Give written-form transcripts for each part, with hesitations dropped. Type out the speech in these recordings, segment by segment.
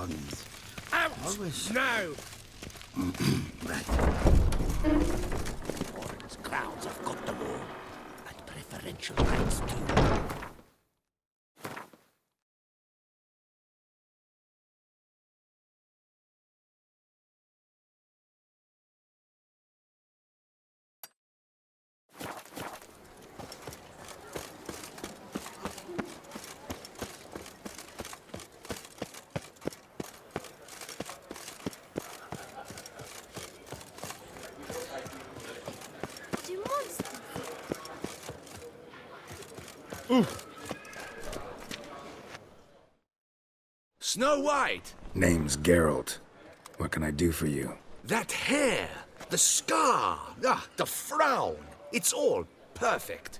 tons. Out! I wish... No! Right. Foreigners, crowds have got them all. At preferential rates, too. Snow White! Name's Geralt. What can I do for you? That hair! The scar! The frown! It's all perfect.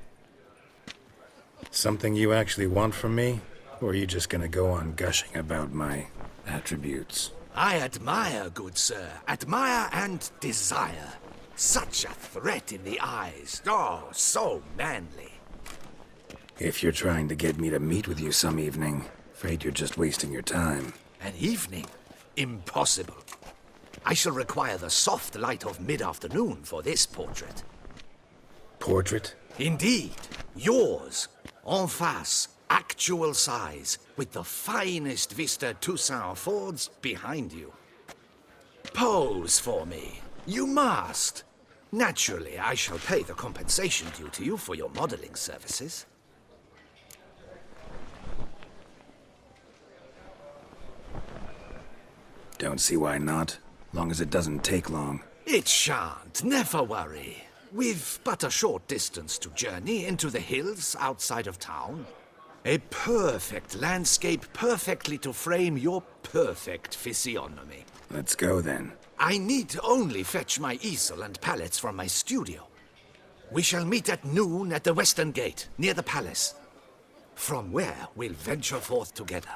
Something you actually want from me? Or are you just gonna go on gushing about my attributes? I admire, good sir. Admire and desire. Such a threat in the eyes. Oh, so manly. If you're trying to get me to meet with you some evening, afraid you're just wasting your time. An evening? Impossible. I shall require the soft light of mid-afternoon for this portrait. Portrait? Indeed. Yours. En face. Actual size. With the finest vista Toussaint affords behind you. Pose for me. You must. Naturally, I shall pay the compensation due to you for your modeling services. Don't see why not. Long as it doesn't take long. It shan't. Never worry. We've but a short distance to journey into the hills outside of town. A perfect landscape perfectly to frame your perfect physiognomy. Let's go then. I need only fetch my easel and palettes from my studio. We shall meet at noon at the western gate, near the palace. From where we'll venture forth together.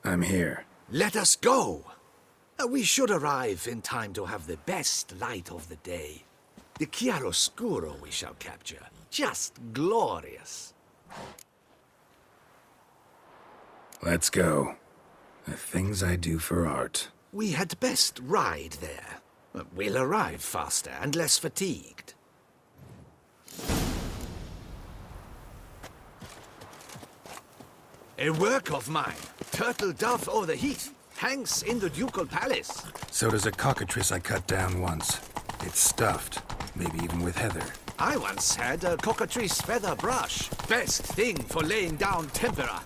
I'm here. Let us go! We should arrive in time to have the best light of the day. The chiaroscuro we shall capture. Just glorious. Let's go. The things I do for art. We had best ride there. We'll arrive faster and less fatigued. A work of mine, Turtle Dove o'er the Heath, hangs in the ducal palace. So does a cockatrice I cut down once. It's stuffed, maybe even with heather. I once had a cockatrice feather brush. Best thing for laying down tempera.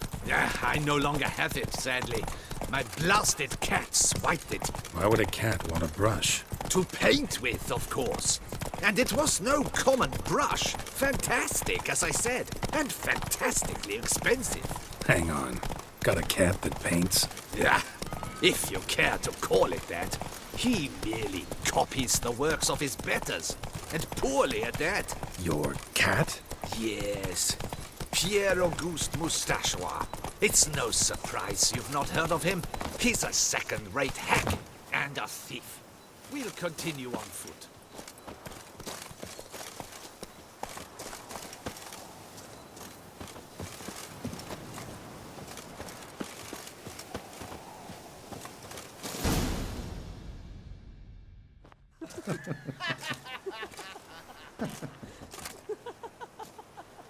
I no longer have it, sadly. My blasted cat swiped it. Why would a cat want a brush? To paint with, of course. And it was no common brush. Fantastic, as I said, and fantastically expensive. Hang on. Got a cat that paints? Yeah, if you care to call it that. He merely copies the works of his betters, and poorly at that. Your cat? Yes, Pierre-Auguste Moustachois. It's no surprise you've not heard of him. He's a second-rate hack and a thief. We'll continue on foot.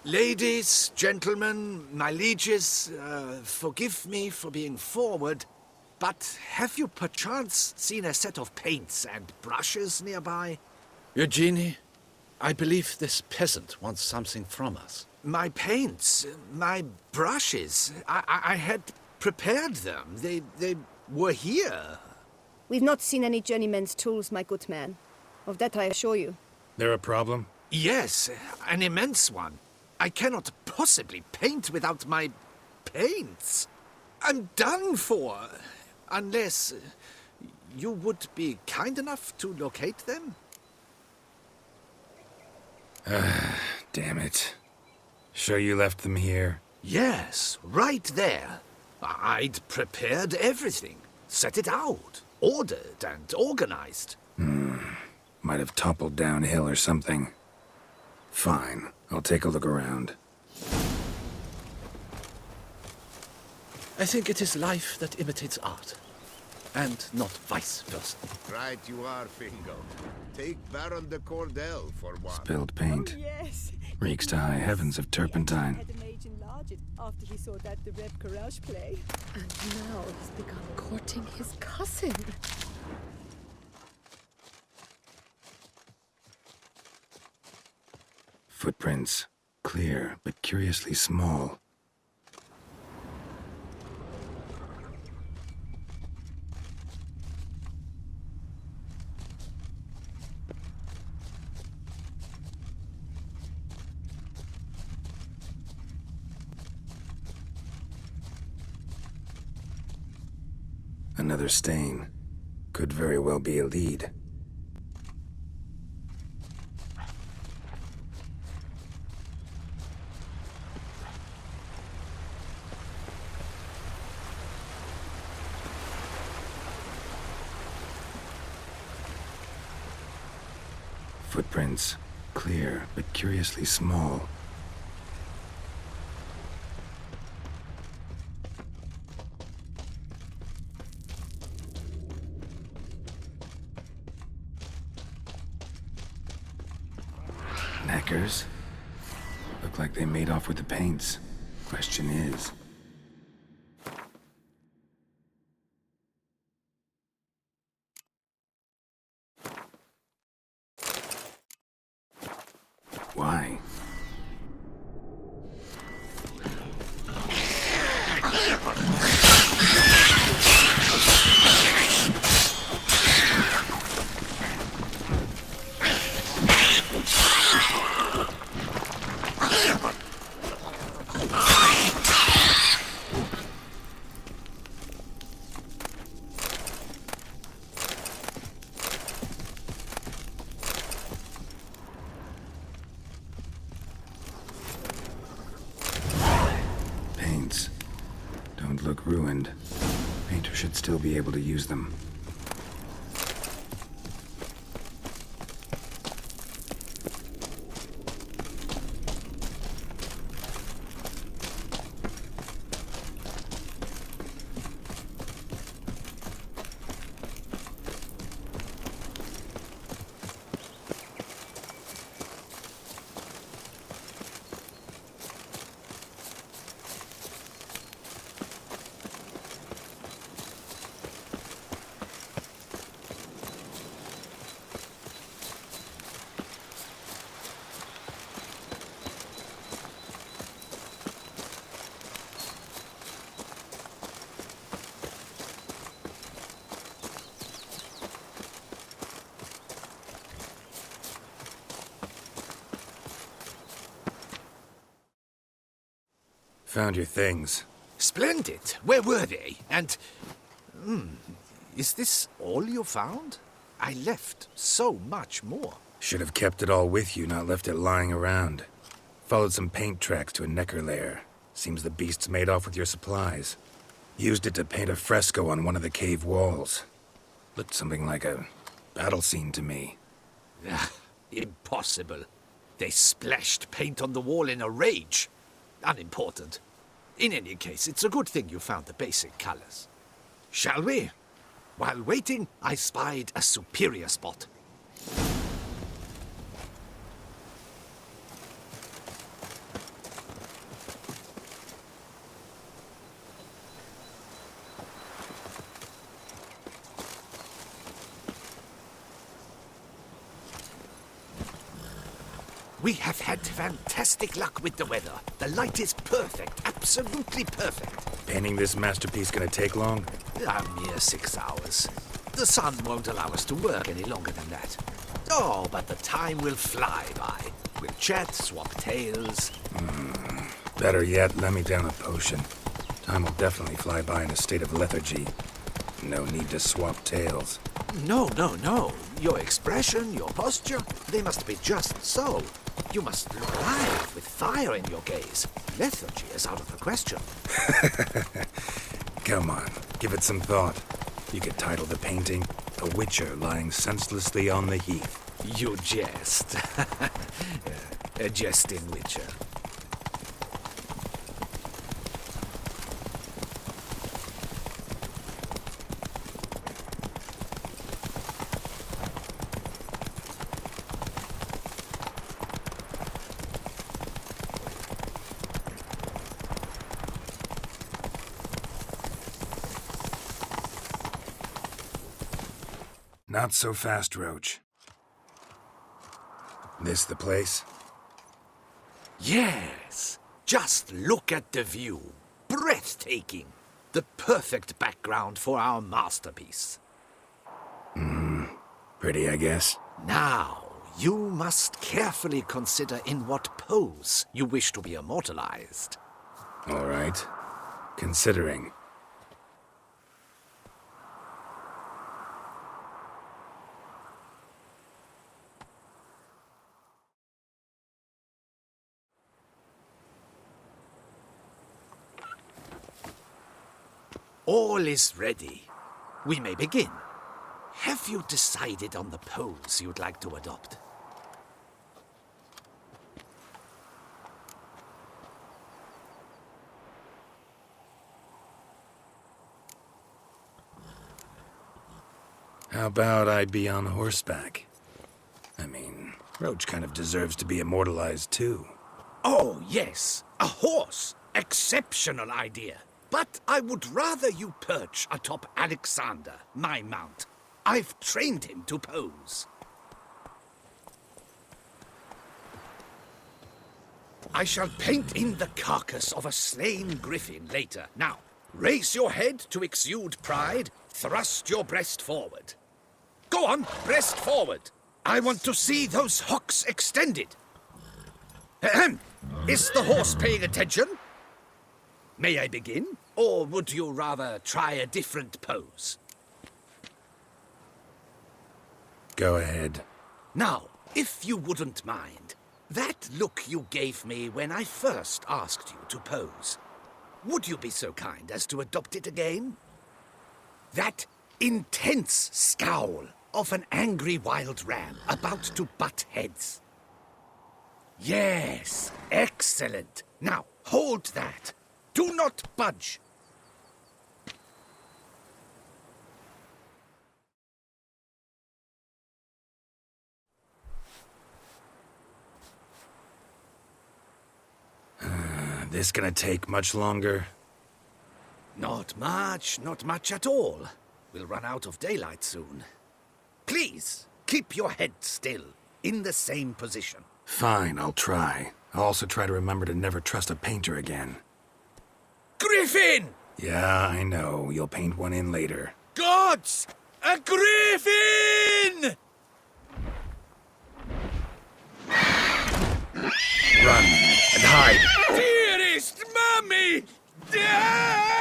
Ladies, gentlemen, my lieges, forgive me for being forward, but have you perchance seen a set of paints and brushes nearby? Eugenie, I believe this peasant wants something from us. My paints, my brushes, I had prepared them. They were here. We've not seen any journeyman's tools, my good man. Of that I assure you. There a problem? Yes, an immense one. I cannot possibly paint without my paints. I'm done for. Unless you would be kind enough to locate them? Damn it. Sure you left them here? Yes, right there. I'd prepared everything. Set it out. Ordered and organized. Might have toppled downhill or something. Fine. I'll take a look around. I think it is life that imitates art, and not vice versa. Right you are, Fingo. Take Baron de Cordel for one. Spilled paint. Oh, yes. Reeks to high heavens of turpentine. Had an age enlarge it after he saw that the Red Courage play. And now he's begun courting his cousin. Footprints. Clear, but curiously small. Another stain. Could very well be a lead. Footprints. Clear, but curiously small. Knackers? Look like they made off with the paints. Question is... why? Paints. Don't look ruined. Painter should still be able to use them. Found your things. Splendid. Where were they? And... is this all you found? I left so much more. Should have kept it all with you, not left it lying around. Followed some paint tracks to a necker lair. Seems the beast's made off with your supplies. Used it to paint a fresco on one of the cave walls. Looked something like a battle scene to me. Impossible. They splashed paint on the wall in a rage. Unimportant. In any case, it's a good thing you found the basic colors. Shall we? While waiting, I spied a superior spot. We have had fantastic luck with the weather. The light is perfect, absolutely perfect. Painting this masterpiece gonna take long? A mere 6 hours. The sun won't allow us to work any longer than that. Oh, but the time will fly by. We'll chat, swap tales. Better yet, let me down a potion. Time will definitely fly by in a state of lethargy. No need to swap tales. No, no, no. Your expression, your posture, they must be just so. You must look alive with fire in your gaze. Lethargy is out of the question. Come on, give it some thought. You could title the painting, A Witcher Lying Senselessly on the Heath. You jest. A jesting witcher. Not so fast, Roach. This the place? Yes. Just look at the view. Breathtaking. The perfect background for our masterpiece. Pretty, I guess. Now, you must carefully consider in what pose you wish to be immortalized. All right. Considering. All is ready. We may begin. Have you decided on the pose you'd like to adopt? How about I be on horseback? I mean, Roach kind of deserves to be immortalized too. Oh, yes. A horse. Exceptional idea. But I would rather you perch atop Alexander, my mount. I've trained him to pose. I shall paint in the carcass of a slain griffin later. Now, raise your head to exude pride. Thrust your breast forward. Go on, breast forward. I want to see those hocks extended. Ahem. Is the horse paying attention? May I begin? Or would you rather try a different pose? Go ahead. Now, if you wouldn't mind, that look you gave me when I first asked you to pose, would you be so kind as to adopt it again? That intense scowl of an angry wild ram about to butt heads. Yes, excellent. Now, hold that. Do not budge. This gonna take much longer? Not much at all. We'll run out of daylight soon. Please, keep your head still, in the same position. Fine, I'll try. I'll also try to remember to never trust a painter again. Griffin! Yeah, I know. You'll paint one in later. Gods! A griffin! Run and hide! Dearest Mummy! Ah!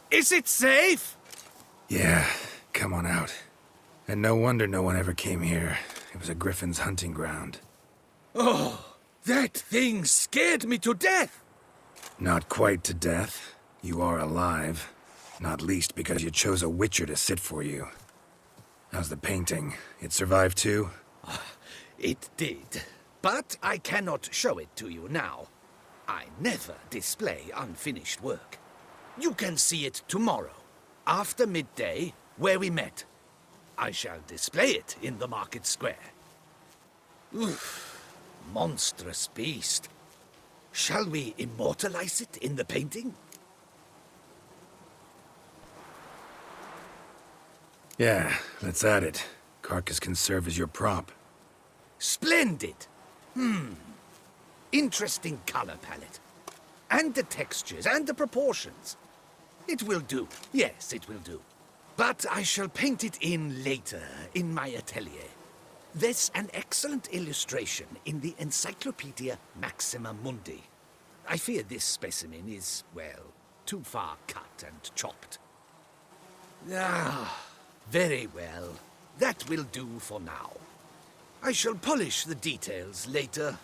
Is it safe? Yeah, come on out. And no wonder no one ever came here. It was a griffin's hunting ground. Oh, That thing scared me to death! Not quite to death. You are alive. Not least because you chose a witcher to sit for you. How's the painting? It survived too? It did. But I cannot show it to you now. I never display unfinished work. You can see it tomorrow, after midday, where we met. I shall display it in the market square. Oof, monstrous beast. Shall we immortalize it in the painting? Yeah, let's add it. Carcass can serve as your prop. Splendid! Interesting color palette. And the textures and the proportions. It will do. Yes, it will do. But I shall paint it in later, in my atelier. There's an excellent illustration in the Encyclopedia Maxima Mundi. I fear this specimen is, well, too far cut and chopped. Ah, very well. That will do for now. I shall polish the details later.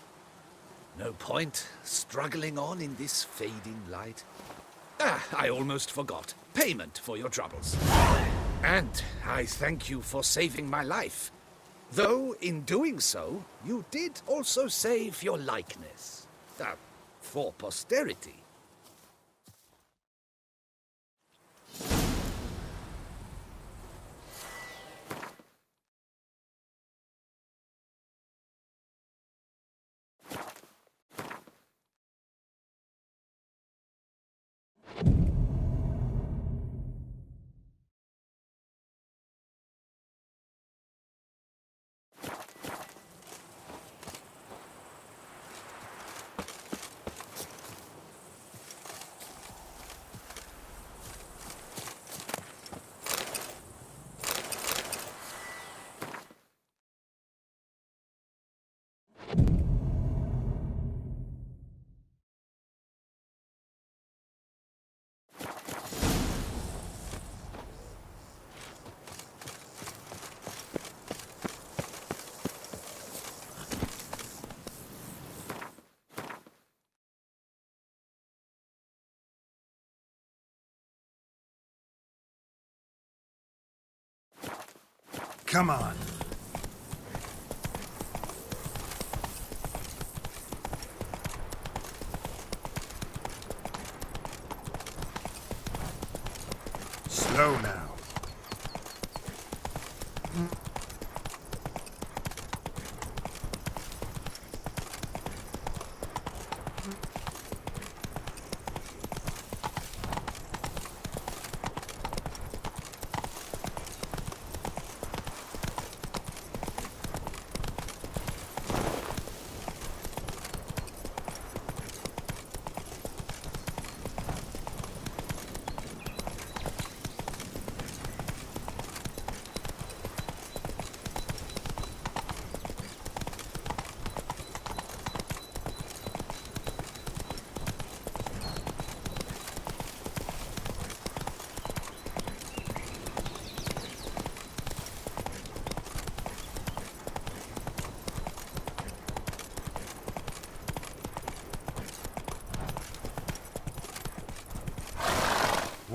No point struggling on in this fading light. Ah, I almost forgot. Payment for your troubles. And I thank you for saving my life. Though, in doing so, you did also save your likeness. For posterity. Come on. Slow now.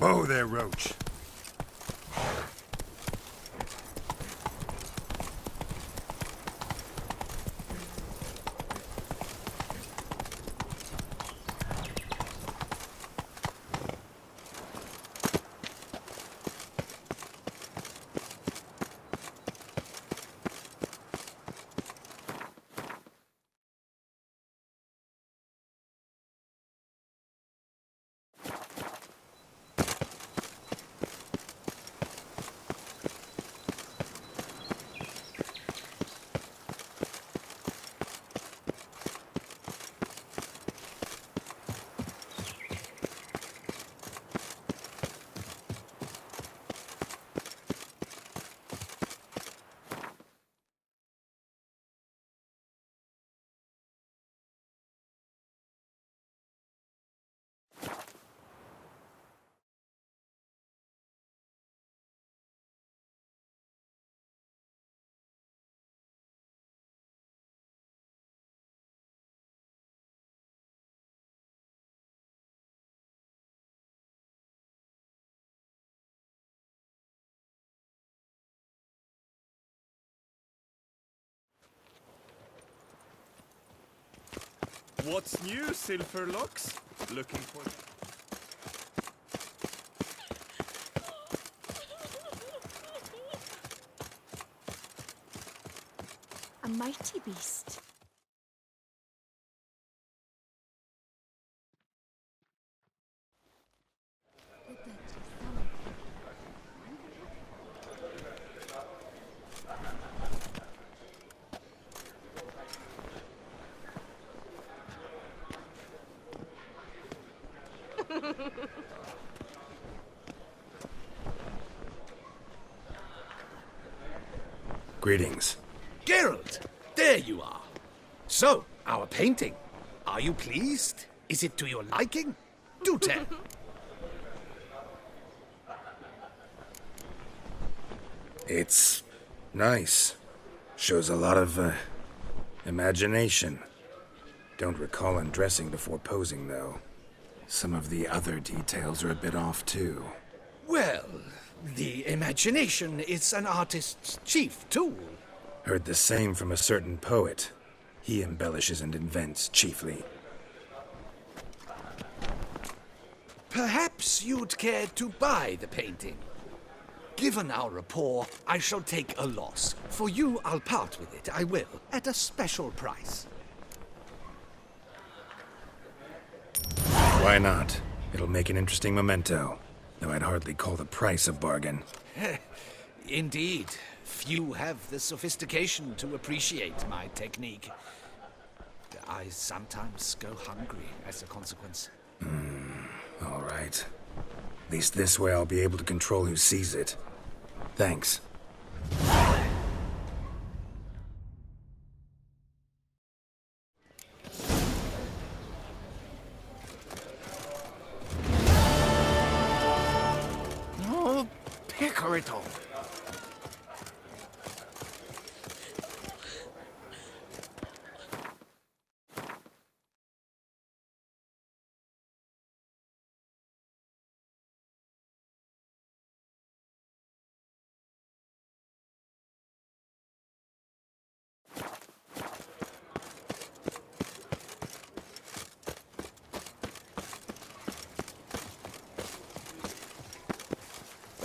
Whoa there, Roach. What's new, Silverlocks? Looking for... A mighty beast. Greetings. Geralt, there you are. So, our painting. Are you pleased? Is it to your liking? Do tell. It's nice. Shows a lot of, imagination. Don't recall undressing before posing, though. Some of the other details are a bit off, too. Well, the imagination is an artist's chief tool. Heard the same from a certain poet. He embellishes and invents, chiefly. Perhaps you'd care to buy the painting. Given our rapport, I shall take a loss. For you, I'll part with it, I will, at a special price. Why not? It'll make an interesting memento, though I'd hardly call the price a bargain. Indeed. Few have the sophistication to appreciate my technique. I sometimes go hungry as a consequence. All right. At least this way I'll be able to control who sees it. Thanks. Oh, Pecorito.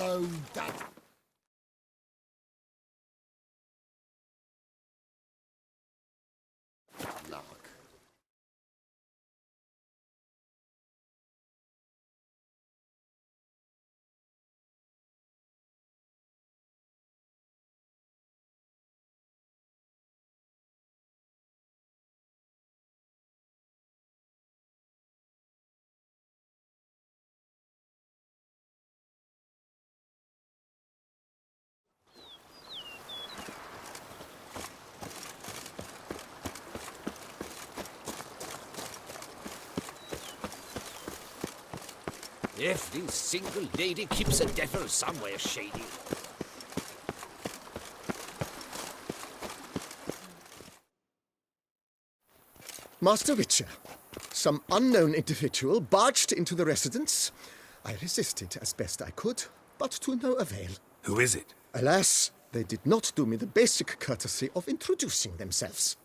Oh, that... luck. Every single lady keeps a devil somewhere shady. Master Witcher, some unknown individual barged into the residence. I resisted as best I could, but to no avail. Who is it? Alas, they did not do me the basic courtesy of introducing themselves.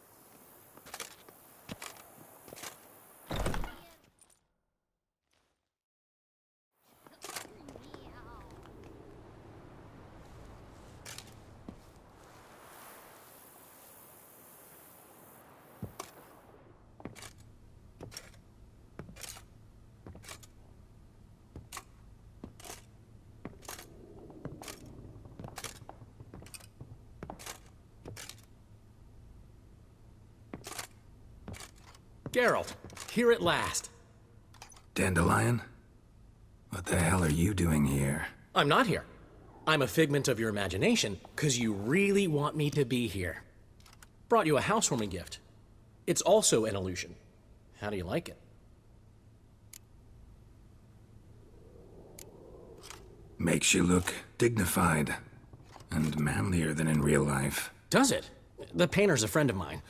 Geralt, here at last. Dandelion? What the hell are you doing here? I'm not here. I'm a figment of your imagination, because you really want me to be here. Brought you a housewarming gift. It's also an illusion. How do you like it? Makes you look dignified and manlier than in real life. Does it? The painter's a friend of mine.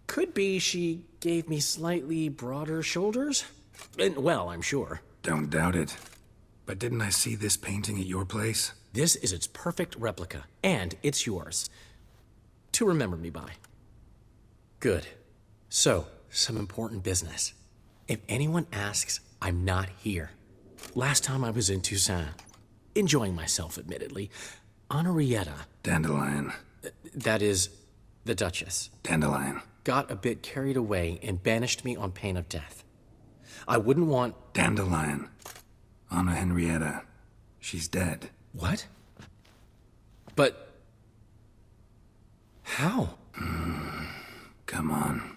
Could be she gave me slightly broader shoulders? Well, I'm sure. Don't doubt it. But didn't I see this painting at your place? This is its perfect replica, and it's yours. To remember me by. Good. So, some important business. If anyone asks, I'm not here. Last time I was in Toussaint, enjoying myself, admittedly, Henrietta, Dandelion. that is, the Duchess, Dandelion. got a bit carried away and banished me on pain of death. I wouldn't want... Dandelion. Anna Henrietta. She's dead. What? But... how? Come on.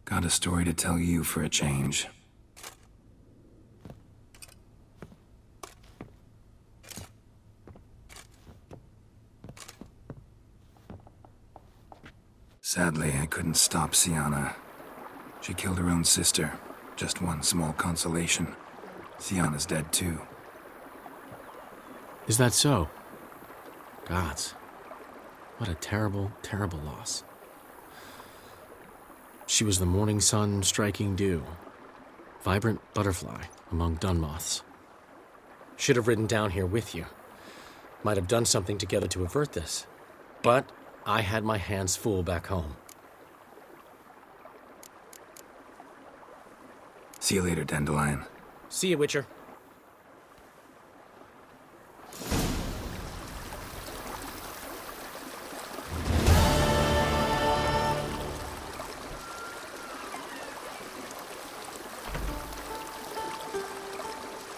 Got a story to tell you for a change. Sadly, I couldn't stop Sienna. She killed her own sister. Just one small consolation. Sienna's dead too. Is that so? Gods. What a terrible, terrible loss. She was the morning sun striking dew. Vibrant butterfly among dun moths. Should have ridden down here with you. Might have done something together to avert this. But I had my hands full back home. See you later, Dandelion. See you, Witcher.